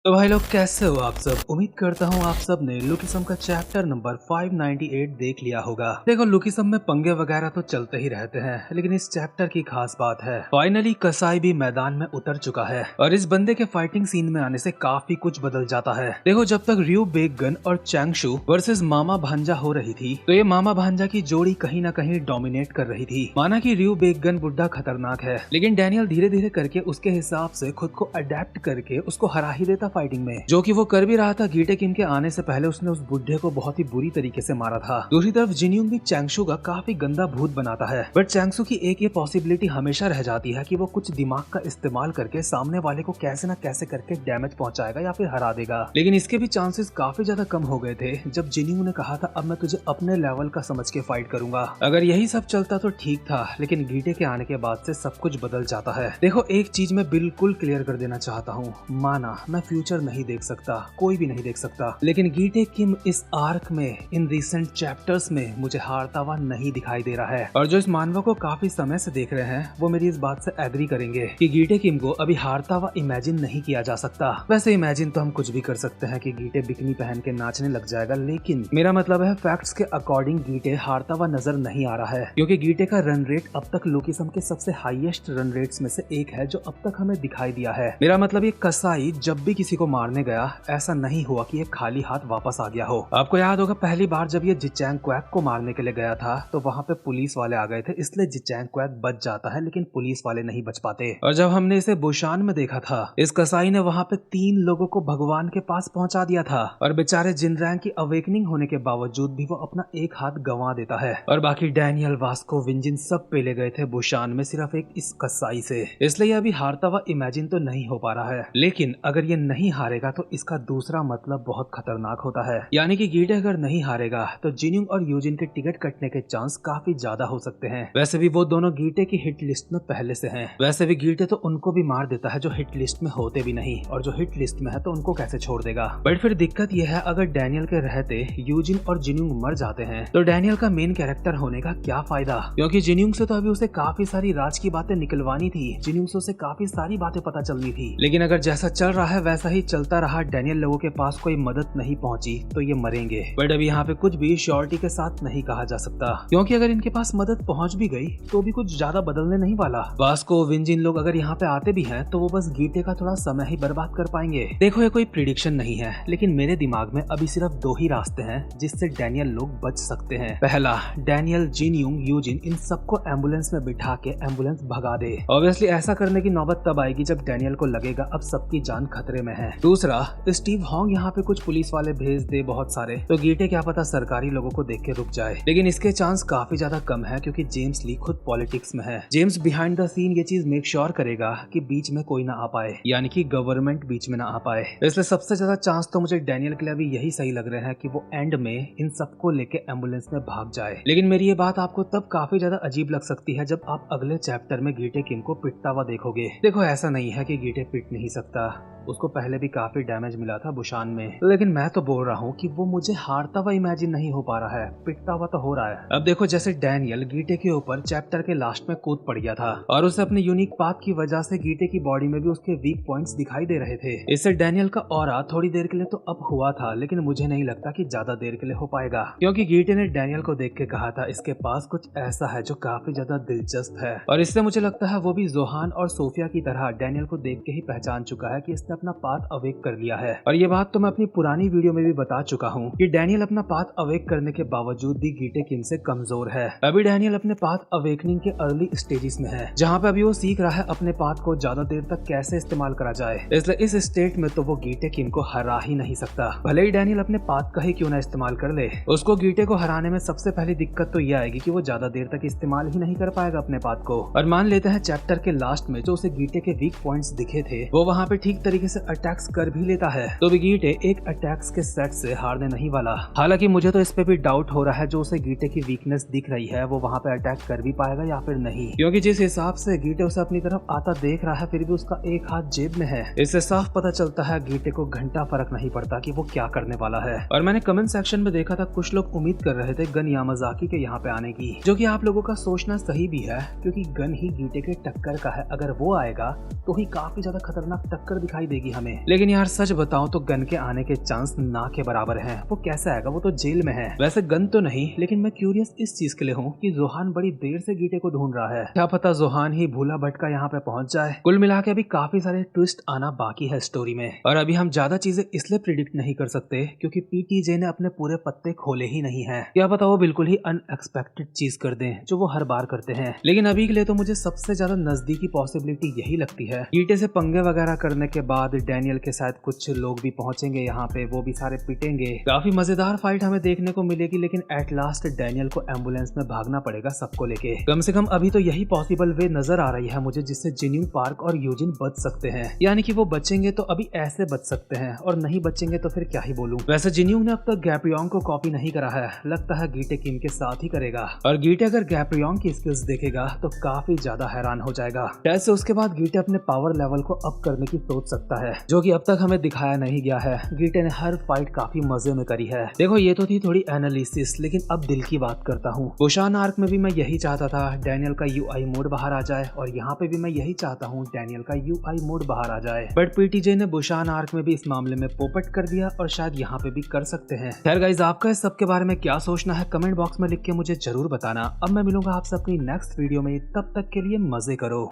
तो भाई लोग कैसे हो आप सब। उम्मीद करता हूँ आप सब ने लुकिसम का चैप्टर नंबर 598 देख लिया होगा। देखो लुकिसम में पंगे वगैरह तो चलते ही रहते हैं, लेकिन इस चैप्टर की खास बात है फाइनली कसाई भी मैदान में उतर चुका है और इस बंदे के फाइटिंग सीन में आने से काफी कुछ बदल जाता है। देखो जब तक रियो बेगन और चैंगशु वर्सेस मामा भांजा हो रही थी तो ये मामा भांजा की जोड़ी कहीं ना कहीं डोमिनेट कर रही थी। माना कि रियो बेगन बुड्ढा खतरनाक है, लेकिन डैनियल धीरे धीरे करके उसके हिसाब से खुद को अडेप्ट करके उसको हरा ही देता फाइटिंग में, जो कि वो कर भी रहा था। गीटे किम के आने से पहले उसने उस बुढ़े को बहुत ही बुरी तरीके से मारा था। दूसरी तरफ जिनयूंग भी चैंगशु का काफी गंदा भूत बनाता है, बट चैंगशु की एक ये पॉसिबिलिटी हमेशा रह जाती है कि वो कुछ दिमाग का इस्तेमाल करके सामने वाले को कैसे न कैसे करके डैमेज पहुंचाएगा या फिर हरा देगा। लेकिन इसके भी चांसेस काफी ज्यादा कम हो गए थे जब जिनयूंग ने कहा था अब मैं तुझे अपने लेवल का समझ के फाइट करूंगा। अगर यही सब चलता तो ठीक था, लेकिन गीटे के आने के बाद से सब कुछ बदल जाता है। देखो एक चीज मैं बिल्कुल क्लियर कर देना चाहता हूँ, माना मैं फ्यूचर नहीं देख सकता, कोई भी नहीं देख सकता, लेकिन गीटे किम इस आर्क में इन रिसेंट चैप्टर्स में मुझे हारता हुआ नहीं दिखाई दे रहा है। और जो इस मानवा को काफी समय से देख रहे हैं वो मेरी इस बात से एग्री करेंगे कि गीटे किम को अभी हारता हुआ इमेजिन नहीं किया जा सकता। वैसे इमेजिन तो हम कुछ भी कर सकते हैं कि गीटे बिकनी पहन के नाचने लग जाएगा, लेकिन मेरा मतलब है फैक्ट्स के अकॉर्डिंग गीटे हारता हुआ नजर नहीं आ रहा है, क्योंकि गीटे का रन रेट अब तक लुकिसम के सबसे हाईएस्ट रन रेट्स में से एक है जो अब तक हमें दिखाई दिया है। मेरा मतलब ये कसाई जब भी किसी को मारने गया ऐसा नहीं हुआ कि ये खाली हाथ वापस आ गया हो। आपको याद होगा पहली बार जब ये जिचैंग क्वैक को मारने के लिए गया था तो वहाँ पे पुलिस वाले आ गए थे, इसलिए जिचैंग क्वैक बच जाता है, लेकिन पुलिस वाले नहीं बच पाते। और जब हमने इसे बुशान में देखा था, इस कसाई ने वहाँ पे 3 लोगों को भगवान के पास पहुँचा दिया था और बेचारे जिनरैंग की अवेकनिंग होने के बावजूद भी वो अपना एक हाथ गंवा देता है। और बाकी डैनियल, वास्को, विंजिन सब पेले गए थे बुशान में सिर्फ एक इस कसाई से, इसलिए अभी हारता हुआ इमेजिन तो नहीं हो पा रहा है। लेकिन अगर ये नहीं हारेगा तो इसका दूसरा मतलब बहुत खतरनाक होता है, यानी कि गीटे अगर नहीं हारेगा तो जिनयूंग और यूजिन के टिकट कटने के चांस काफी ज्यादा हो सकते हैं। वैसे भी वो दोनों गीटे की हिट लिस्ट में पहले से हैं। वैसे भी गीटे तो उनको भी मार देता है जो हिट लिस्ट में होते भी नहीं, और जो हिट लिस्ट में है तो उनको कैसे छोड़ देगा। बट फिर दिक्कत यह है अगर डैनियल के रहते यूजिन और जिनयूंग मर जाते हैं तो डैनियल का मेन कैरेक्टर होने का क्या फायदा, क्योंकि जिनयूंग से तो अभी उसे काफी सारी राज की बातें निकलवानी थी, जिनयूंग से उसे काफी सारी बातें पता चलनी थी। लेकिन अगर जैसा चल रहा है वैसा ही चलता रहा, डैनियल लोगों के पास कोई मदद नहीं पहुंची तो ये मरेंगे। बट अभी यहाँ पे कुछ भी श्योरिटी के साथ नहीं कहा जा सकता, क्योंकि अगर इनके पास मदद पहुंच भी गई तो भी कुछ ज्यादा बदलने नहीं वाला। वास्को, विंजिन लोग अगर यहाँ पे आते भी हैं तो वो बस गीटे का थोड़ा समय ही बर्बाद कर पाएंगे। देखो ये कोई प्रिडिक्शन नहीं है, लेकिन मेरे दिमाग में अभी सिर्फ 2 ही रास्ते हैं जिससे डैनियल लोग बच सकते हैं। पहला, डैनियल, जिनयूंग, यूजिन इन सबको एम्बुलेंस में बिठा के एम्बुलेंस भगा दे। ऑब्वियसली ऐसा करने की नौबत तब आएगी जब डैनियल को लगेगा अब सबकी जान खतरे में है। दूसरा, स्टीव हॉन्ग यहाँ पे कुछ पुलिस वाले भेज दे बहुत सारे, तो गीटे क्या पता सरकारी लोगों को देख के रुक जाए, लेकिन इसके चांस काफी ज्यादा कम है क्योंकि जेम्स ली खुद पॉलिटिक्स में है। जेम्स बिहाइंड द सीन ये चीज मेक श्योर करेगा कि बीच में कोई ना आ पाए, यानी कि गवर्नमेंट बीच में ना आ पाए। इसलिए सबसे ज्यादा चांस तो मुझे डैनियल के लिए अभी यही सही लग रहे हैं कि वो एंड में इन सबको लेके एम्बुलेंस में भाग जाए। लेकिन मेरी ये बात आपको तब काफी ज्यादा अजीब लग सकती है जब आप अगले चैप्टर में गीटे किम को पिटता हुआ देखोगे। देखो ऐसा नहीं है कि गीटे पिट नहीं सकता, उसको पहले भी काफी डैमेज मिला था बुशान में, लेकिन मैं तो बोल रहा हूँ कि वो मुझे हारता हुआ इमेजिन नहीं हो पा रहा है, पिटता हुआ तो हो रहा है। अब देखो जैसे डैनियल गीटे के ऊपर चैप्टर के लास्ट में कूद पड़ गया था और उसे अपने यूनिक पाथ की वजह से गीटे की बॉडी में भी उसके वीक पॉइंट्स दिखाई दे रहे थे। इससे डैनियल का ऑरा थोड़ी देर के लिए तो अप हुआ था, लेकिन मुझे नहीं लगता कि ज्यादा देर के लिए हो पाएगा, क्योंकि गीटे ने डैनियल को देख के कहा था इसके पास कुछ ऐसा है जो काफी ज्यादा दिलचस्प है, और इससे मुझे लगता है वो भी जोहान और सोफिया की तरह डैनियल को देख के ही पहचान चुका है कि इसने अपना पाथ अवेक कर लिया है। और ये बात तो मैं अपनी पुरानी वीडियो में भी बता चुका हूँ कि डैनियल अपना पाथ अवेक करने के बावजूद भी गीटे किम से कमजोर है। अभी डैनियल अपने पाथ अवेकनिंग के अर्ली स्टेजेस में है, जहाँ पे अभी वो सीख रहा है अपने पाथ को ज्यादा देर तक कैसे इस्तेमाल करा जाए। इसलिए इस स्टेट में तो वो गीटे किम को हरा ही नहीं सकता, भले ही डैनियल अपने पाथ का ही क्यों ना इस्तेमाल कर ले। उसको गीटे को हराने में सबसे पहली दिक्कत तो यह आएगी कि वो ज्यादा देर तक इस्तेमाल ही नहीं कर पाएगा अपने पाथ को। और मान लेते हैं चैप्टर के लास्ट में जो उसे गीटे के वीक पॉइंट्स दिखे थे वो वहाँ पे ठीक तरीके से अटैक्स कर भी लेता है, तो भी गीटे एक अटैक्स के सेट से हारने नहीं वाला। हालांकि मुझे तो इस पे भी डाउट हो रहा है जो उसे गीटे की वीकनेस दिख रही है वो वहाँ पे अटैक कर भी पाएगा या फिर नहीं, क्योंकि जिस हिसाब से गीटे उसे अपनी तरफ आता देख रहा है फिर भी उसका एक हाथ जेब में है। इससे साफ पता चलता है गीटे को घंटा फर्क नहीं पड़ता कि वो क्या करने वाला है। और मैंने कमेंट सेक्शन में देखा था कुछ लोग उम्मीद कर रहे थे गन यामाजाकी के यहाँ पे आने की, जो कि आप लोगों का सोचना सही भी है, क्योंकि गन ही गीटे के टक्कर का है। अगर वो आएगा तो ही काफी ज्यादा खतरनाक टक्कर दिखाई देगी हमें। लेकिन यार सच बताऊं तो गन के आने के चांस ना के बराबर हैं। वो कैसे आएगा, वो तो जेल में है। वैसे गन तो नहीं, लेकिन मैं क्यूरियस इस चीज के लिए हूँ कि जोहान बड़ी देर से गीटे को ढूंढ रहा है। क्या पता जोहान ही भूला भटका यहाँ पे पहुंच जाए। कुल मिला के अभी काफी सारे ट्विस्ट आना बाकी है स्टोरी में, और अभी हम ज्यादा चीजें इसलिए प्रिडिक्ट नहीं कर सकते क्योंकि पीटीजे ने अपने पूरे पत्ते खोले ही नहीं है। क्या पता वो बिल्कुल ही अनएक्सपेक्टेड चीज कर दें जो वो हर बार करते हैं। लेकिन अभी के लिए तो मुझे सबसे ज्यादा नजदीकी पॉसिबिलिटी यही लगती है। गीटे से पंगे वगैरह करने के बाद डैनियल के साथ कुछ लोग भी पहुंचेंगे यहाँ पे, वो भी सारे पिटेंगे। काफी मजेदार फाइट हमें देखने को मिलेगी, लेकिन एट लास्ट डैनियल को एम्बुलेंस में भागना पड़ेगा सबको लेके। कम से कम अभी तो यही पॉसिबल वे नजर आ रही है मुझे जिससे जिन्यू, पार्क और यूजिन बच सकते हैं। यानी कि वो बचेंगे तो अभी ऐसे बच सकते हैं, और नहीं बचेंगे तो फिर क्या ही बोलूं। वैसे जिन्यू ने अब तक गैप्रियोंग को कॉपी नहीं करा है, लगता है गीटे किम के साथ ही करेगा। और गीटे अगर गैप्रियोंग की स्किल्स देखेगा तो काफी ज्यादा हैरान हो जाएगा। जैसे उसके बाद गीटे अपने पावर लेवल को अप करने की सोच सकता है, जो कि अब तक हमें दिखाया नहीं गया है। गीटे ने हर फाइट काफी मजे में करी है। देखो ये तो थी थोड़ी एनालिसिस, लेकिन अब दिल की बात करता हूँ। बुशान आर्क में भी मैं यही चाहता था डैनियल का यूआई मोड बाहर आ जाए, और यहाँ पे भी मैं यही चाहता हूँ डैनियल का यूआई मोड बाहर आ जाए। बट पीटीजे ने बुशान आर्क में भी इस मामले में पोपट कर दिया, और शायद यहाँ पे भी कर सकते हैं। खैर गाइस, आपका इस सब के बारे में क्या सोचना है कमेंट बॉक्स में लिख के मुझे जरूर बताना। अब मैं मिलूंगा आपसे अपनी नेक्स्ट वीडियो में, तब तक के लिए मजे करो।